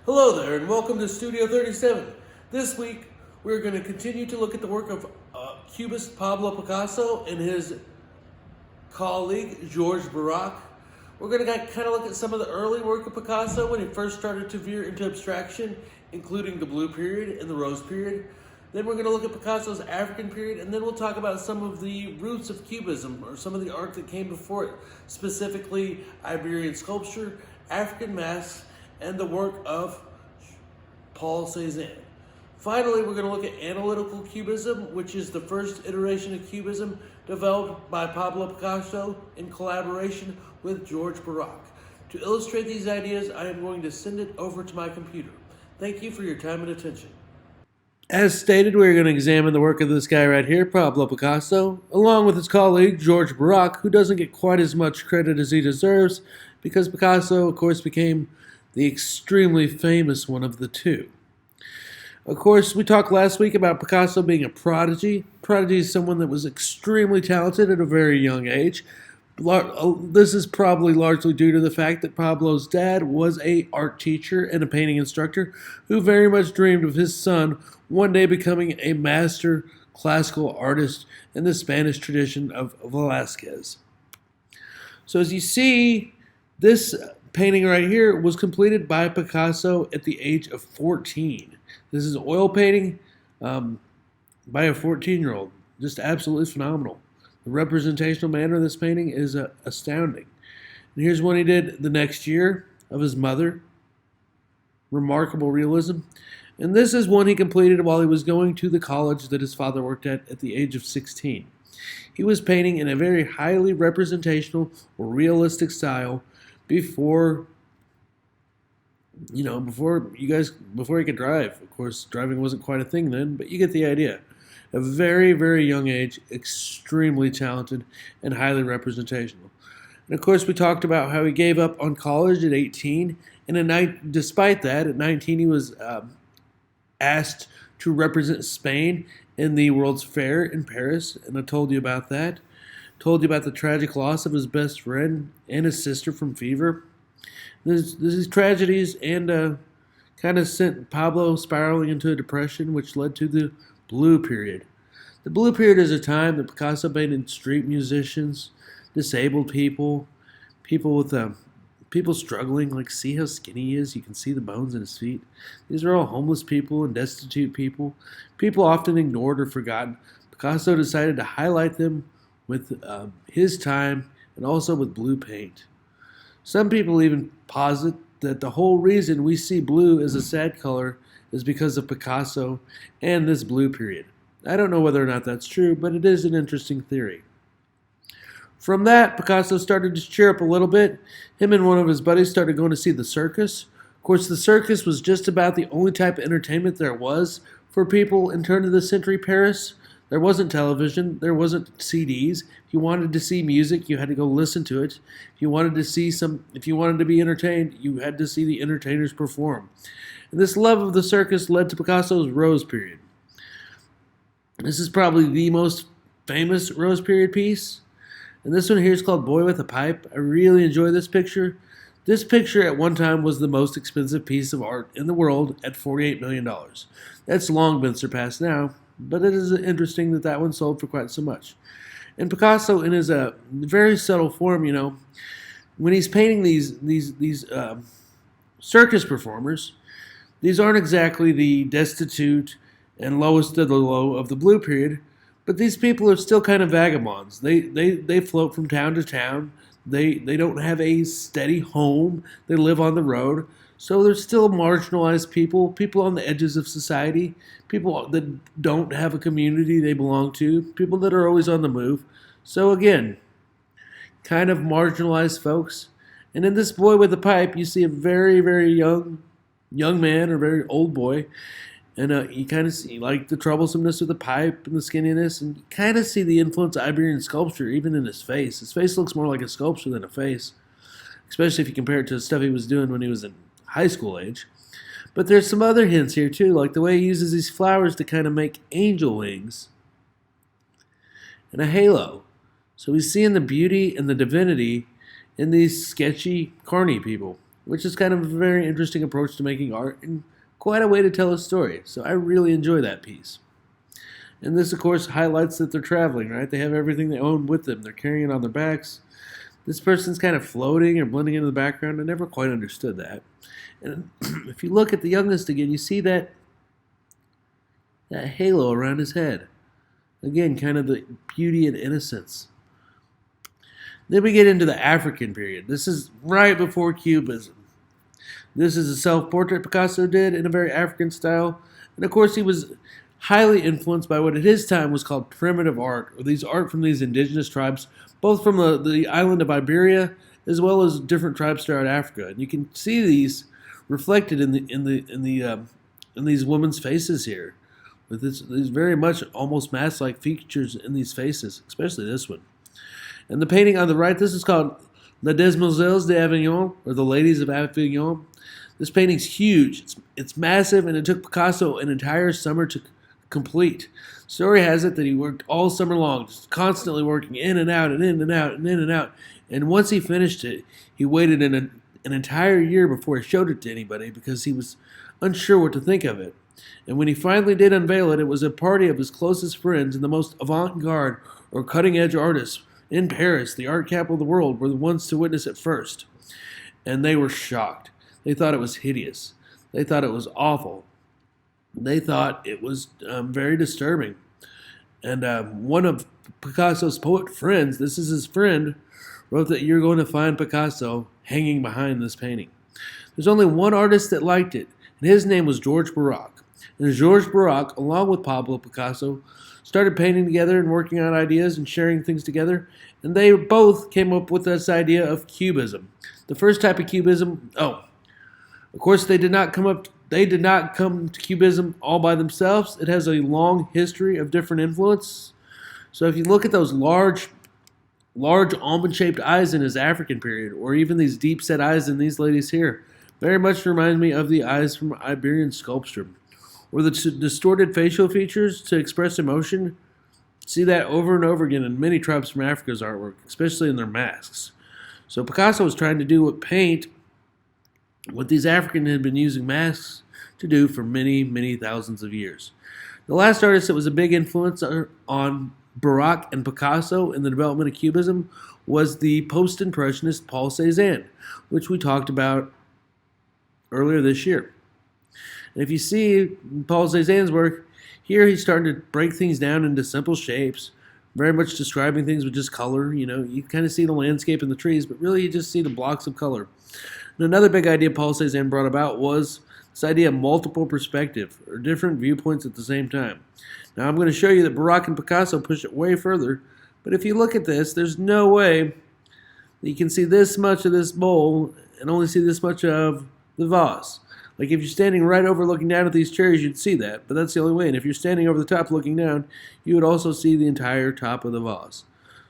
Hello there, and welcome to Studio 37. This week, we're going to continue to look at the work of Cubist Pablo Picasso and his colleague Georges Braque. We're going to kind of look at some of the early work of Picasso when he first started to veer into abstraction, including the Blue Period and the Rose Period. Then we're going to look at Picasso's African period, and then we'll talk about some of the roots of Cubism, or some of the art that came before it, specifically Iberian sculpture, African masks, and the work of Paul Cézanne. Finally, we're going to look at analytical cubism, which is the first iteration of cubism developed by Pablo Picasso in collaboration with Georges Braque. To illustrate these ideas, I am going to send it over to my computer. Thank you for your time and attention. As stated, we're going to examine the work of this guy right here, Pablo Picasso, along with his colleague, Georges Braque, who doesn't get quite as much credit as he deserves, because Picasso, of course, became the extremely famous one of the two. Of course, we talked last week about Picasso being a prodigy. Prodigy is someone that was extremely talented at a very young age. This is probably largely due to the fact that Pablo's dad was an art teacher and a painting instructor who very much dreamed of his son one day becoming a master classical artist in the Spanish tradition of Velázquez. So as you see, this painting right here was completed by Picasso at the age of 14. This is oil painting by a 14-year-old. Just absolutely phenomenal. The representational manner of this painting is astounding. And here's one he did the next year of his mother. Remarkable realism. And this is one he completed while he was going to the college that his father worked at the age of 16. He was painting in a very highly representational or realistic style before he could drive. Of course, driving wasn't quite a thing then, but you get the idea. A very, very young age, extremely talented, and highly representational. And of course, we talked about how he gave up on college at 18, and despite that, at 19, he was asked to represent Spain in the World's Fair in Paris, and I told you about that. Told you about the tragic loss of his best friend and his sister from fever. These tragedies and kind of sent Pablo spiraling into a depression, which led to the Blue Period. The Blue Period is a time that Picasso painted street musicians, disabled people, people struggling. Like, see how skinny he is? You can see the bones in his feet. These are all homeless people and destitute people, people often ignored or forgotten. Picasso decided to highlight them with his time and also with blue paint. Some people even posit that the whole reason we see blue as a sad color is because of Picasso and this Blue Period. I don't know whether or not that's true, but it is an interesting theory. From that, Picasso started to cheer up a little bit. Him and one of his buddies started going to see the circus. Of course, the circus was just about the only type of entertainment there was for people in turn of the century Paris. There wasn't television, there wasn't CDs. If you wanted to see music, you had to go listen to it. If you wanted to be entertained, you had to see the entertainers perform. And this love of the circus led to Picasso's Rose Period. This is probably the most famous Rose Period piece. And this one here is called Boy with a Pipe. I really enjoy this picture. This picture at one time was the most expensive piece of art in the world at $48 million. That's long been surpassed now, but it is interesting that one sold for quite so much. And Picasso, in his very subtle form, when he's painting these circus performers, these aren't exactly the destitute and lowest of the low of the Blue Period, but these people are still kind of vagabonds. They float from town to town. They don't have a steady home. They live on the road. So they're still marginalized people on the edges of society, people that don't have a community they belong to, people that are always on the move. So again, kind of marginalized folks. And in this Boy with a Pipe, you see a very, very young man or very old boy, and you kind of see like the troublesomeness of the pipe and the skinniness, and you kind of see the influence of Iberian sculpture even in his face. His face looks more like a sculpture than a face, especially if you compare it to the stuff he was doing when he was in high school age. But there's some other hints here too, like the way he uses these flowers to kind of make angel wings and a halo. So he's seeing the beauty and the divinity in these sketchy, carny people. which is kind of a very interesting approach to making art and quite a way to tell a story. So I really enjoy that piece. And this, of course, highlights that they're traveling, right? They have everything they own with them. They're carrying it on their backs. This person's kind of floating or blending into the background. I never quite understood that. And if you look at the youngest again, you see that halo around his head. Again, kind of the beauty and innocence. Then we get into the African period. This is right before Cubism. This is a self-portrait Picasso did in a very African style. And of course, he was highly influenced by what at his time was called primitive art, or these art from these indigenous tribes, both from the island of Iberia as well as different tribes throughout Africa. And you can see these reflected in these women's faces here, with these very much almost mask-like features in these faces, especially this one. And the painting on the right, this is called Les Demoiselles d'Avignon, or the Ladies of Avignon. This painting's huge. It's massive, and it took Picasso an entire summer to complete. Story has it that he worked all summer long, just constantly working in and out and in and out and in and out. And once he finished it, he waited an entire year before he showed it to anybody because he was unsure what to think of it. And when he finally did unveil it, it was a party of his closest friends and the most avant-garde or cutting-edge artists in Paris, the art capital of the world, were the ones to witness it first. And they were shocked. They thought it was hideous. They thought it was awful. They thought it was very disturbing. And one of Picasso's poet friends, this is his friend, wrote that you're going to find Picasso hanging behind this painting. There's only one artist that liked it, and his name was Georges Braque. And Georges Braque, along with Pablo Picasso, started painting together and working on ideas and sharing things together, and they both came up with this idea of Cubism. The first type of Cubism, of course, they did not come to Cubism all by themselves. It has a long history of different influence. So if you look at those large almond-shaped eyes in his African period, or even these deep-set eyes in these ladies here, very much remind me of the eyes from Iberian sculpture. Or the distorted facial features to express emotion. See that over and over again in many tribes from Africa's artwork, especially in their masks. So Picasso was trying to do what these Africans had been using masks to do for many, many thousands of years. The last artist that was a big influence on Braque and Picasso in the development of Cubism was the post-impressionist Paul Cézanne, which we talked about earlier this year. And if you see Paul Cézanne's work, here he's starting to break things down into simple shapes, very much describing things with just color. You know, you kind of see the landscape and the trees, but really you just see the blocks of color. And another big idea Paul Cézanne brought about was this idea of multiple perspective, or different viewpoints at the same time. Now I'm going to show you that Braque and Picasso push it way further, but if you look at this, there's no way that you can see this much of this bowl and only see this much of the vase. Like if you're standing right over looking down at these cherries, you'd see that, but that's the only way. And if you're standing over the top looking down, you would also see the entire top of the vase.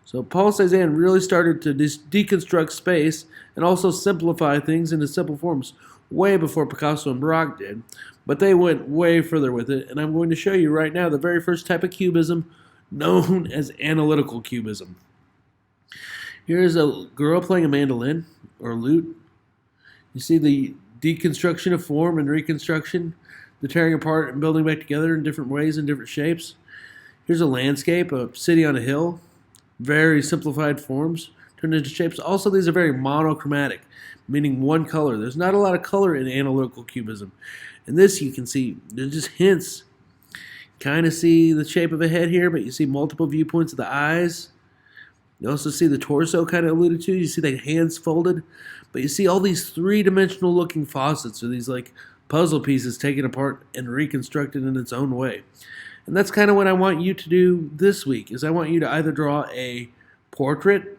So Paul Cézanne really started to deconstruct space and also simplify things into simple forms way before Picasso and Braque did, but they went way further with it, and I'm going to show you right now the very first type of cubism known as analytical cubism. Here is a girl playing a mandolin or lute. You see the deconstruction of form and reconstruction, the tearing apart and building back together in different ways and different shapes. Here's a landscape, a city on a hill, very simplified forms turned into shapes. Also, these are very monochromatic, meaning one color. There's not a lot of color in analytical cubism. And this you can see, there's just hints. Kind of see the shape of a head here, but you see multiple viewpoints of the eyes. You also see the torso kind of alluded to. You see the hands folded. But you see all these three-dimensional looking faucets, or these like puzzle pieces taken apart and reconstructed in its own way. And that's kind of what I want you to do this week, is I want you to either draw a portrait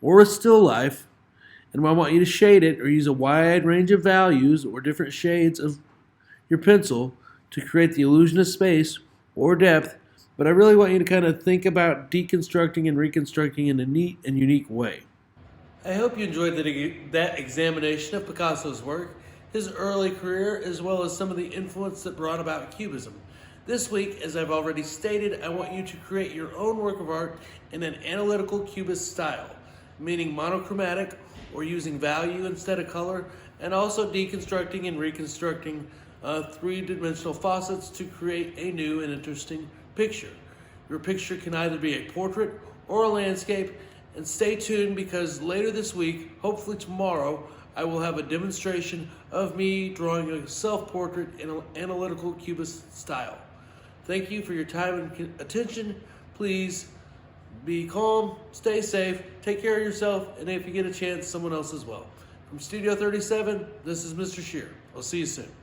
or a still life, and I want you to shade it or use a wide range of values or different shades of your pencil to create the illusion of space or depth. But I really want you to kind of think about deconstructing and reconstructing in a neat and unique way. I hope you enjoyed that examination of Picasso's work, his early career, as well as some of the influence that brought about Cubism. This week, as I've already stated, I want you to create your own work of art in an analytical cubist style, meaning monochromatic or using value instead of color, and also deconstructing and reconstructing three-dimensional faucets to create a new and interesting picture. Your picture can either be a portrait or a landscape, and stay tuned because later this week, hopefully tomorrow, I will have a demonstration of me drawing a self-portrait in an analytical cubist style. Thank you for your time and attention. Please be calm, stay safe, take care of yourself, and if you get a chance, someone else as well. From Studio 37, this is Mr. Shear. I'll see you soon.